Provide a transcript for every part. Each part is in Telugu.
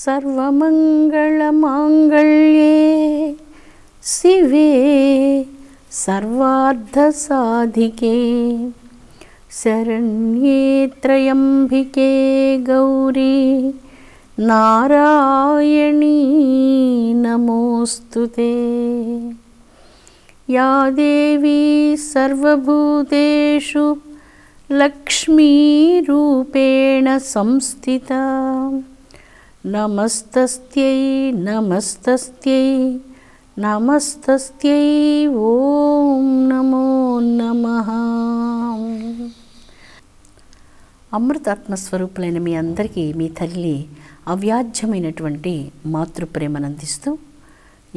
सर्वमंगलमांगल्ये शिवे सर्वार्धसाधिके शरण्ये त्र्यंबिके गौरी नारायणी नमोस्तुते। या देवी सर्वभूतेषु लक्ष्मीरूपेण संस्थिता नमस्तस्यै नमस्तस्यै नमस्तस्यै ఓం నమో నమః। అమృతాత్మస్వరూపులైన మీ అందరికీ మీ తల్లి అవ్యాజ్యమైనటువంటి మాతృప్రేమను అందిస్తూ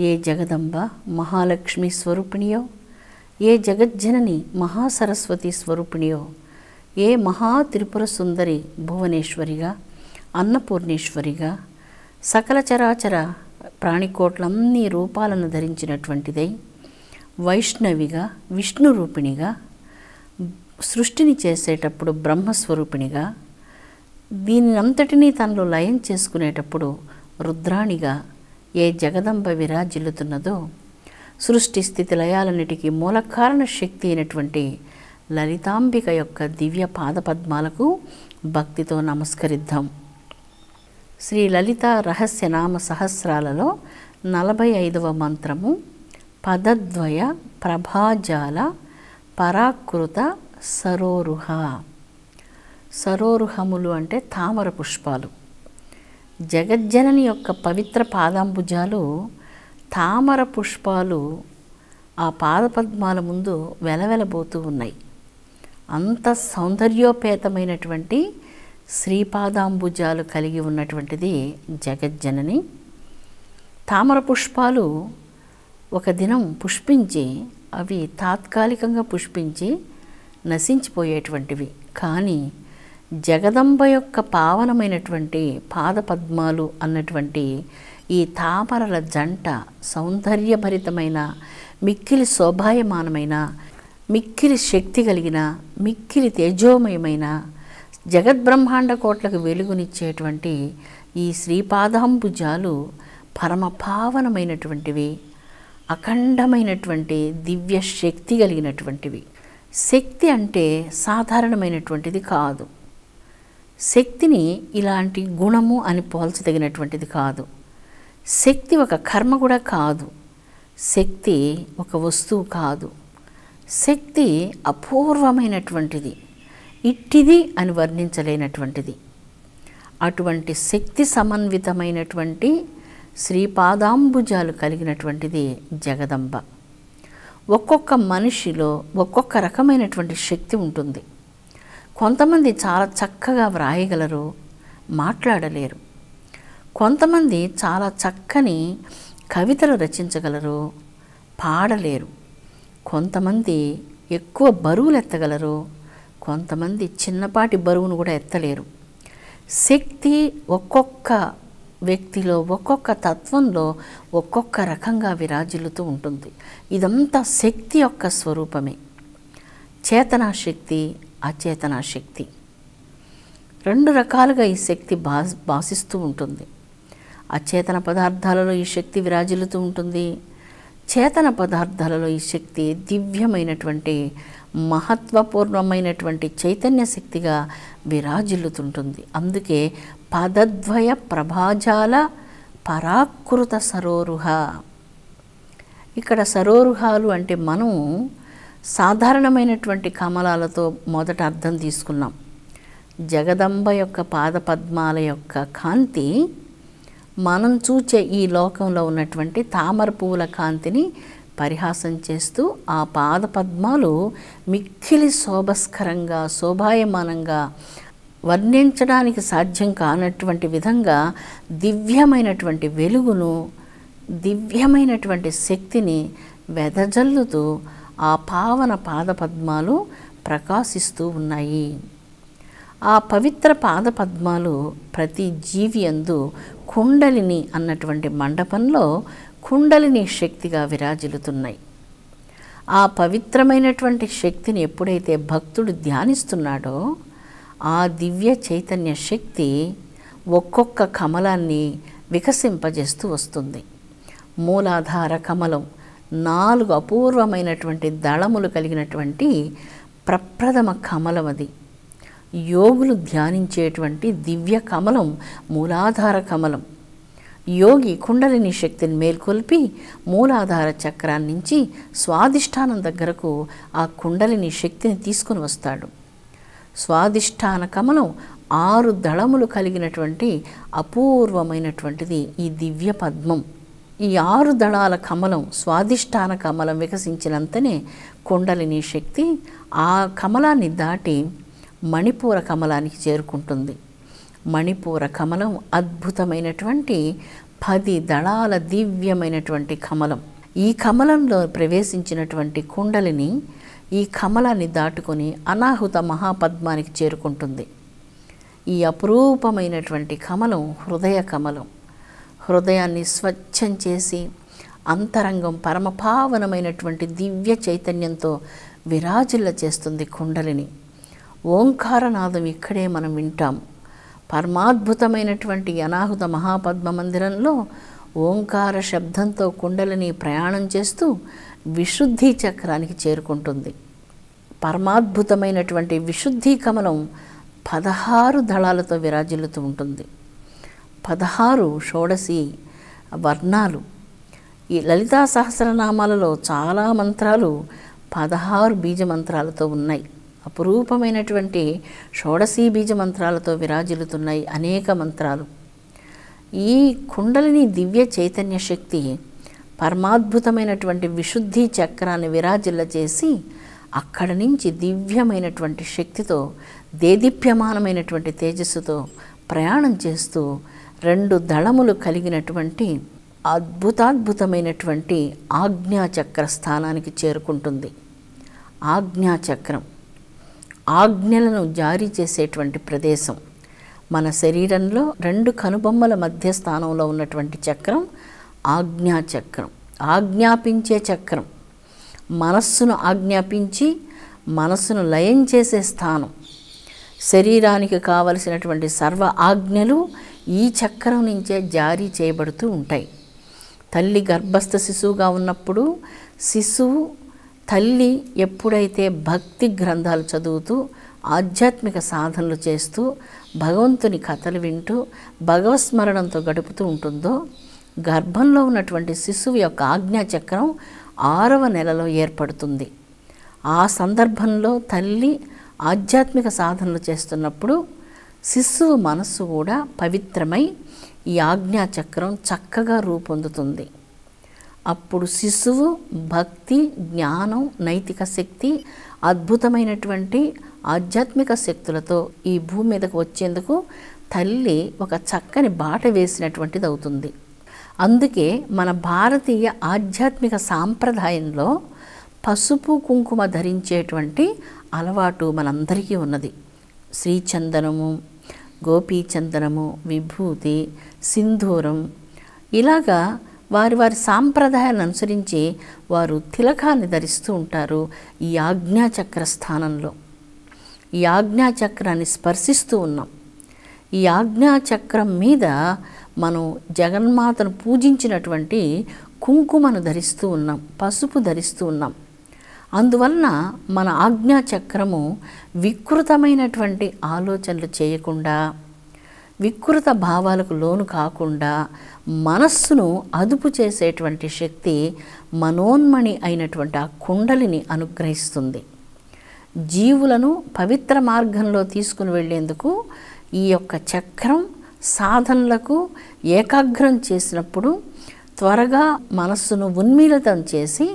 ఏ జగదంబ మహాలక్ష్మి స్వరూపిణియో, ఏ జగజ్జనని మహాసరస్వతి స్వరూపిణియో, ఏ మహా త్రిపుర సుందరి భువనేశ్వరిగా అన్నపూర్ణేశ్వరిగా సకల చరాచర ప్రాణికోట్లన్నీ రూపాలను ధరించినటువంటిదై వైష్ణవిగా విష్ణు రూపిణిగా సృష్టిని చేసేటప్పుడు బ్రహ్మస్వరూపిణిగా దీనినంతటినీ తనలో లయం చేసుకునేటప్పుడు రుద్రాణిగా ఏ జగదంబ విరాజిల్లుతున్నదో సృష్టి స్థితి లయాలన్నిటికీ మూల కారణ శక్తి అయినటువంటి లలితాంబిక యొక్క దివ్య పాదపద్మాలకు భక్తితో నమస్కరిద్దాం। శ్రీ లలిత రహస్యనామ సహస్రాలలో 45వ మంత్రము పదద్వయ ప్రభాజాల పరాకృత సరోరుహ। సరోరుహములు అంటే తామర పుష్పాలు। జగజ్జనని యొక్క పవిత్ర పాదాంబుజాలు తామర పుష్పాలు ఆ పాదపద్మాల ముందు వెలవెలబోతూ ఉన్నాయి। అంత సౌందర్యోపేతమైనటువంటి శ్రీపాదాంబుజాలు కలిగి ఉన్నటువంటిది జగజ్జనని। తామర పుష్పాలు ఒక దినం పుష్పించి అవి తాత్కాలికంగా పుష్పించి నశించిపోయేటువంటివి, కానీ జగదంబ యొక్క పావనమైనటువంటి పాదపద్మాలు అన్నటువంటి ఈ తామరల జంట సౌందర్యభరితమైన మిక్కిలి శోభాయమానమైన మిక్కిలి శక్తి కలిగిన మిక్కిలి తేజోమయమైన జగద్బ్రహ్మాండ కోట్లకు వెలుగునిచ్చేటువంటి ఈ శ్రీపాదాంబుజాలు పరమ పావనమైనటువంటివి, అఖండమైనటువంటి దివ్య శక్తి కలిగినటువంటివి। శక్తి అంటే సాధారణమైనటువంటిది కాదు, శక్తిని ఇలాంటి గుణము అని పోల్చదగినటువంటిది కాదు, శక్తి ఒక కర్మ కూడా కాదు, శక్తి ఒక వస్తువు కాదు, శక్తి అపూర్వమైనటువంటిది, ఇట్టిది అని వర్ణించలేనటువంటిది। అటువంటి శక్తి సమన్వితమైనటువంటి శ్రీపాదాంబుజాలు కలిగినటువంటిది జగదంబ। ఒక్కొక్క మనిషిలో ఒక్కొక్క రకమైనటువంటి శక్తి ఉంటుంది। కొంతమంది చాలా చక్కగా వ్రాయగలరు, మాట్లాడలేరు, కొంతమంది చాలా చక్కని కవితలు రచించగలరు, పాడలేరు, కొంతమంది ఎక్కువ బరువులు ఎత్తగలరు, కొంతమంది చిన్నపాటి బరువును కూడా ఎత్తలేరు। శక్తి ఒక్కొక్క వ్యక్తిలో ఒక్కొక్క తత్వంలో ఒక్కొక్క రకంగా విరాజిల్లుతూ ఉంటుంది। ఇదంతా శక్తి యొక్క స్వరూపమే। చేతనా శక్తి, అచేతనా శక్తి, రెండు రకాలుగా ఈ శక్తి భాసిస్తూ ఉంటుంది। అచేతన పదార్థాలలో ఈ శక్తి విరాజిల్లుతూ ఉంటుంది, చేతన పదార్థాలలో ఈ శక్తి దివ్యమైనటువంటి మహత్వపూర్ణమైనటువంటి చైతన్య శక్తిగా విరాజిల్లుతుంటుంది। అందుకే పదద్వయ ప్రభాజాల పరాకృత సరోరుహ। ఇక్కడ సరోరుహాలు అంటే మనం సాధారణమైనటువంటి కమలాలతో మొదట అర్థం తీసుకున్నాం। జగదంబ యొక్క పాదపద్మాల యొక్క కాంతి మనం చూచే ఈ లోకంలో ఉన్నటువంటి తామర పువ్వుల కాంతిని పరిహాసం చేస్తూ ఆ పాదపద్మాలు మిక్కిలి శోభస్కరంగా శోభాయమానంగా వర్ణించడానికి సాధ్యం కానటువంటి విధంగా దివ్యమైనటువంటి వెలుగును దివ్యమైనటువంటి శక్తిని వెదజల్లుతూ ఆ పావన పాదపద్మాలు ప్రకాశిస్తూ ఉన్నాయి। ఆ పవిత్ర పాదపద్మాలు ప్రతి జీవి యందు కుండలిని అన్నటువంటి మండపంలో కుండలిని శక్తిగా విరాజిల్లుతున్నాయి। ఆ పవిత్రమైనటువంటి శక్తిని ఎప్పుడైతే భక్తుడు ధ్యానిస్తున్నాడో ఆ దివ్య చైతన్య శక్తి ఒక్కొక్క కమలాన్ని వికసింపజేస్తూ వస్తుంది. మూలాధార కమలం 4 అపూర్వమైనటువంటి దళములు కలిగినటువంటి ప్రప్రథమ కమలం. అది యోగులు ధ్యానించేటువంటి దివ్య కమలం మూలాధార కమలం. యోగి కుండలిని శక్తిని మేల్కొల్పి మూలాధార చక్రాన్ని నుంచి స్వాదిష్టానం దగ్గరకు ఆ కుండలిని శక్తిని తీసుకుని వస్తాడు. స్వాదిష్టాన కమలం 6 దళములు కలిగినటువంటి అపూర్వమైనటువంటిది ఈ దివ్య పద్మం. ఈ 6 దళాల కమలం, స్వాదిష్టాన కమలం వికసించినంతనే కుండలిని శక్తి ఆ కమలాన్ని దాటి మణిపూర కమలానికి చేరుకుంటుంది. మణిపూర కమలం అద్భుతమైనటువంటి 10 దళాల దివ్యమైనటువంటి కమలం. ఈ కమలంలో ప్రవేశించినటువంటి కుండలిని ఈ కమలాన్ని దాటుకొని అనాహుత మహాపద్మానికి చేరుకుంటుంది. ఈ అపురూపమైనటువంటి కమలం హృదయ కమలం. హృదయాన్ని స్వచ్ఛం చేసి అంతరంగం పరమపావనమైనటువంటి దివ్య చైతన్యంతో విరాజిల్ల చేస్తుంది కుండలిని. ఓంకారనాదం ఇక్కడే మనం వింటాం. పరమాద్భుతమైనటువంటి అనాహుత మహాపద్మ మందిరంలో ఓంకార శబ్దంతో కుండలిని ప్రయాణం చేస్తూ విశుద్ధి చక్రానికి చేరుకుంటుంది. పరమాద్భుతమైనటువంటి విశుద్ధి కమలం 16 దళాలతో విరాజిల్లుతూ ఉంటుంది. 16 షోడశి వర్ణాలు. ఈ లలితా సహస్రనామాలలో చాలా మంత్రాలు 16 బీజ మంత్రాలతో ఉన్నాయి. అపురూపమైనటువంటి షోడశీ బీజ మంత్రాలతో విరాజిల్లుతున్నాయి అనేక మంత్రాలు. ఈ కుండలిని దివ్య చైతన్య శక్తి పరమాద్భుతమైనటువంటి విశుద్ధి చక్రాన్ని విరాజిల్ల చేసి అక్కడి నుంచి దివ్యమైనటువంటి శక్తితో దేదీప్యమానమైనటువంటి తేజస్సుతో ప్రయాణం చేస్తూ 2 దళములు కలిగినటువంటి అద్భుతాద్భుతమైనటువంటి ఆజ్ఞాచక్ర స్థానానికి చేరుకుంటుంది. ఆజ్ఞాచక్రం ఆజ్ఞలను జారీ చేసేటువంటి ప్రదేశం. మన శరీరంలో 2 కనుబొమ్మల మధ్య స్థానంలో ఉన్నటువంటి చక్రం ఆజ్ఞాచక్రం. ఆజ్ఞాపించే చక్రం. మనస్సును ఆజ్ఞాపించి మనస్సును లయం చేసే స్థానం. శరీరానికి కావలసినటువంటి సర్వ ఆజ్ఞలు ఈ చక్రం నుంచే జారీ చేయబడుతూ ఉంటాయి. తల్లి గర్భస్థ శిశువుగా ఉన్నప్పుడు శిశువు తల్లి ఎప్పుడైతే భక్తి గ్రంథాలు చదువుతూ ఆధ్యాత్మిక సాధనలు చేస్తూ భగవంతుని కథలు వింటూ భగవత్స్మరణంతో గడుపుతూ ఉంటుందో గర్భంలో ఉన్నటువంటి శిశువు యొక్క ఆజ్ఞాచక్రం 6వ నెలలో ఏర్పడుతుంది. ఆ సందర్భంలో తల్లి ఆధ్యాత్మిక సాధనలు చేస్తున్నప్పుడు శిశువు మనస్సు కూడా పవిత్రమై ఈ ఆజ్ఞాచక్రం చక్కగా రూపొందుతుంది. అప్పుడు శిశువు భక్తి, జ్ఞానం, నైతిక శక్తి, అద్భుతమైనటువంటి ఆధ్యాత్మిక శక్తులతో ఈ భూమి మీదకు వచ్చేందుకు తల్లి ఒక చక్కని బాట వేసినటువంటిది అవుతుంది. అందుకే మన భారతీయ ఆధ్యాత్మిక సాంప్రదాయంలో పసుపు కుంకుమ ధరించేటువంటి అలవాటు మనందరికీ ఉన్నది. శ్రీచందనము, గోపీచందనము, విభూతి, సింధూరం, ఇలాగా వారి వారి సాంప్రదాయాలను అనుసరించి వారు తిలకాన్ని ధరిస్తూ ఉంటారు. ఈ ఆజ్ఞాచక్ర స్థానంలో ఈ ఆజ్ఞాచక్రాన్ని స్పర్శిస్తూ ఉన్నాం. ఈ ఆజ్ఞాచక్రం మీద మనం జగన్మాతను పూజించినటువంటి కుంకుమను ధరిస్తూ ఉన్నాం, పసుపు ధరిస్తూ ఉన్నాం. అందువలన మన ఆజ్ఞాచక్రము వికృతమైనటువంటి ఆలోచనలు చేయకుండా, వికృత భావాలకు లోను కాకుండా మనస్సును అదుపు చేసేటువంటి శక్తి మనోన్మణి అయినటువంటి ఆ కుండలిని అనుగ్రహిస్తుంది. జీవులను పవిత్ర మార్గంలో తీసుకుని వెళ్ళేందుకు ఈ యొక్క చక్రం సాధనలకు ఏకాగ్రం చేసినప్పుడు త్వరగా మనస్సును ఉన్మీలితం చేసి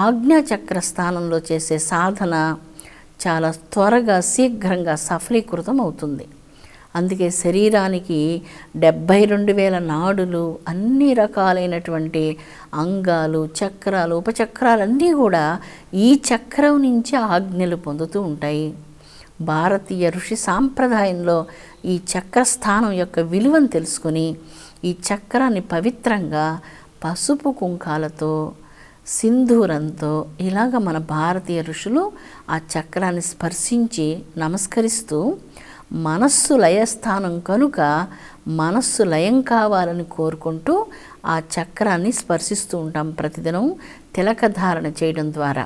ఆజ్ఞాచక్ర స్థానంలో చేసే సాధన చాలా త్వరగా శీఘ్రంగా సఫలీకృతం అవుతుంది. అందుకే శరీరానికి 72,000 నాడులు, అన్ని రకాలైనటువంటి అంగాలు, చక్రాలు, ఉపచక్రాలు అన్నీ కూడా ఈ చక్రం నుంచి ఆజ్ఞలు పొందుతూ ఉంటాయి. భారతీయ ఋషి సాంప్రదాయంలో ఈ చక్రస్థానం యొక్క విలువను తెలుసుకుని ఈ చక్రాన్ని పవిత్రంగా పసుపు కుంకాలతో, సింధూరంతో ఇలాగ మన భారతీయ ఋషులు ఆ చక్రాన్ని స్పర్శించి నమస్కరిస్తూ మనస్సు లయస్థానం కనుక మనస్సు లయం కావాలని కోరుకుంటూ ఆ చక్రాన్ని స్పర్శిస్తూ ఉంటాం ప్రతిదినం తిలక ధారణ చేయడం ద్వారా.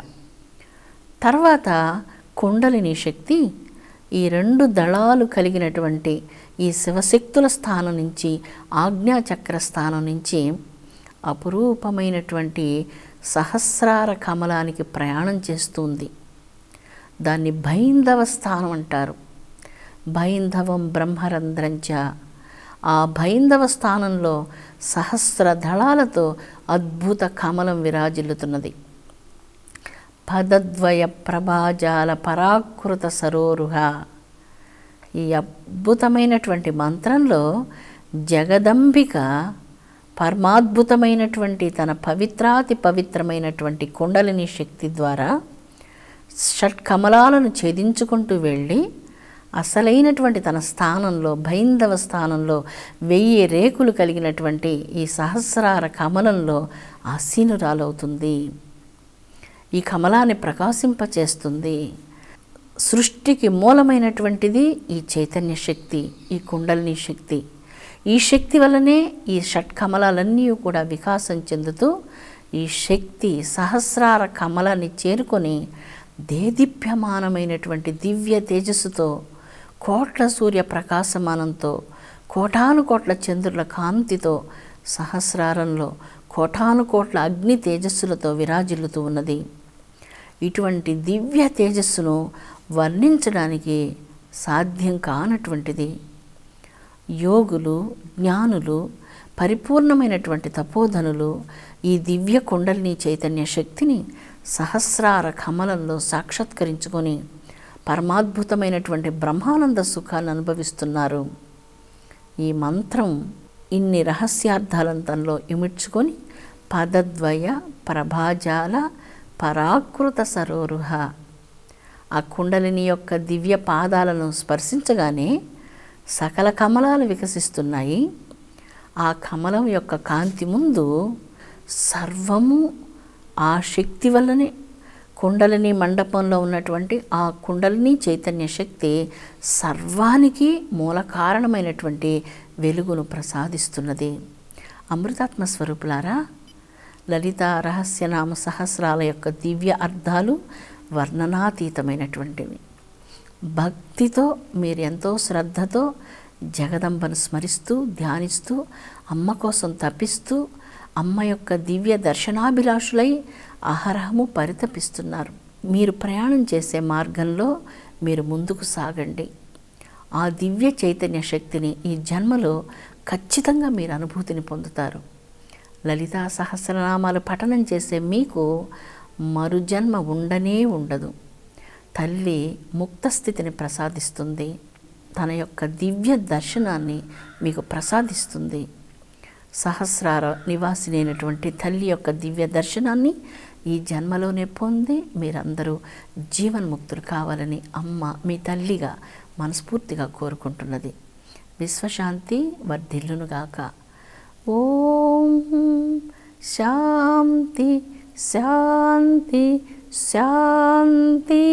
తర్వాత కుండలిని శక్తి ఈ 2 దళాలు కలిగినటువంటి ఈ శివశక్తుల స్థానం నుంచి, ఆజ్ఞాచక్ర స్థానం నుంచి అపురూపమైనటువంటి సహస్రార కమలానికి ప్రయాణం చేస్తుంది. దాన్ని బైందవ స్థానం అంటారు. బైంధవం బ్రహ్మరంధ్రంచ. ఆ బైందవ స్థానంలో సహస్ర దళాలతో అద్భుత కమలం విరాజిల్లుతున్నది. పదద్వయ ప్రభాజాల పరాకృత సరోరుహ. ఈ అద్భుతమైనటువంటి మంత్రంలో జగదంబిక పరమాద్భుతమైనటువంటి తన పవిత్రాతి పవిత్రమైనటువంటి కుండలిని శక్తి ద్వారా షట్కమలాలను ఛేదించుకుంటూ వెళ్ళి అసలైనటువంటి తన స్థానంలో, బైందవ స్థానంలో 1000 రేకులు కలిగినటువంటి ఈ సహస్రార కమలంలో ఆసీనురాలవుతుంది. ఈ కమలాన్ని ప్రకాశింపచేస్తుంది. సృష్టికి మూలమైనటువంటిది ఈ చైతన్య శక్తి, ఈ కుండలిని శక్తి. ఈ శక్తి వల్లనే ఈ షట్కమలాలన్నీ కూడా వికాసం చెందుతూ ఈ శక్తి సహస్రార కమలాన్ని చేరుకొని దేదీప్యమానమైనటువంటి దివ్య తేజస్సుతో, కోట్ల సూర్య ప్రకాశమానంతో, కోటాను కోట్ల చంద్రుల కాంతితో, సహస్రారంలో కోటాను కోట్ల అగ్ని తేజస్సులతో విరాజిల్లుతూ ఉన్నది. ఇటువంటి దివ్య తేజస్సును వర్ణించడానికి సాధ్యం కానటువంటిది. యోగులు, జ్ఞానులు, పరిపూర్ణమైనటువంటి తపోధనులు ఈ దివ్య కుండలిని చైతన్య శక్తిని సహస్రార కమలంలో సాక్షాత్కరించుకొని పరమాద్భుతమైనటువంటి బ్రహ్మానంద సుఖాన్ని అనుభవిస్తున్నారు. ఈ మంత్రం ఇన్ని రహస్యార్థాలను తనలో ఇమిడ్చుకొని పదద్వయ ప్రభాజాల పరాకృత సరోరుహ. ఆ కుండలిని యొక్క దివ్య పాదాలను స్పర్శించగానే సకల కమలాలు వికసిస్తున్నాయి. ఆ కమలం యొక్క కాంతి ముందు సర్వము ఆ శక్తి వల్లనే, కుండలిని మండపంలో ఉన్నటువంటి ఆ కుండలిని చైతన్య శక్తి సర్వానికి మూల కారణమైనటువంటి వెలుగును ప్రసాదిస్తున్నది. అమృతాత్మ స్వరూపులారా, లలిత రహస్యనామ సహస్రాల యొక్క దివ్య అర్థాలు వర్ణనాతీతమైనటువంటివి. భక్తితో మీరు ఎంతో శ్రద్ధతో జగదంబను స్మరిస్తూ, ధ్యానిస్తూ, అమ్మ కోసం తపిస్తూ, అమ్మ యొక్క దివ్య దర్శనాభిలాషులై అహరహము పరితపిస్తున్నారు. మీరు ప్రయాణం చేసే మార్గంలో మీరు ముందుకు సాగండి. ఆ దివ్య చైతన్య శక్తిని ఈ జన్మలో ఖచ్చితంగా మీరు అనుభూతిని పొందుతారు. లలితా సహస్రనామాలు పఠనం చేసే మీకు మరుజన్మ ఉండనే ఉండదు. తల్లి ముక్త స్థితిని ప్రసాదిస్తుంది. తన యొక్క దివ్య దర్శనాన్ని మీకు ప్రసాదిస్తుంది. సహస్రార నివాసినైనటువంటి తల్లి యొక్క దివ్య దర్శనాన్ని ఈ జన్మలోనే పొంది మీరందరూ జీవన్ముక్తులు కావాలని అమ్మ మీ తల్లిగా మనస్ఫూర్తిగా కోరుకుంటున్నది. విశ్వశాంతి వర్ధిల్లునుగాక. ఓం శాంతి శాంతి శాంతి.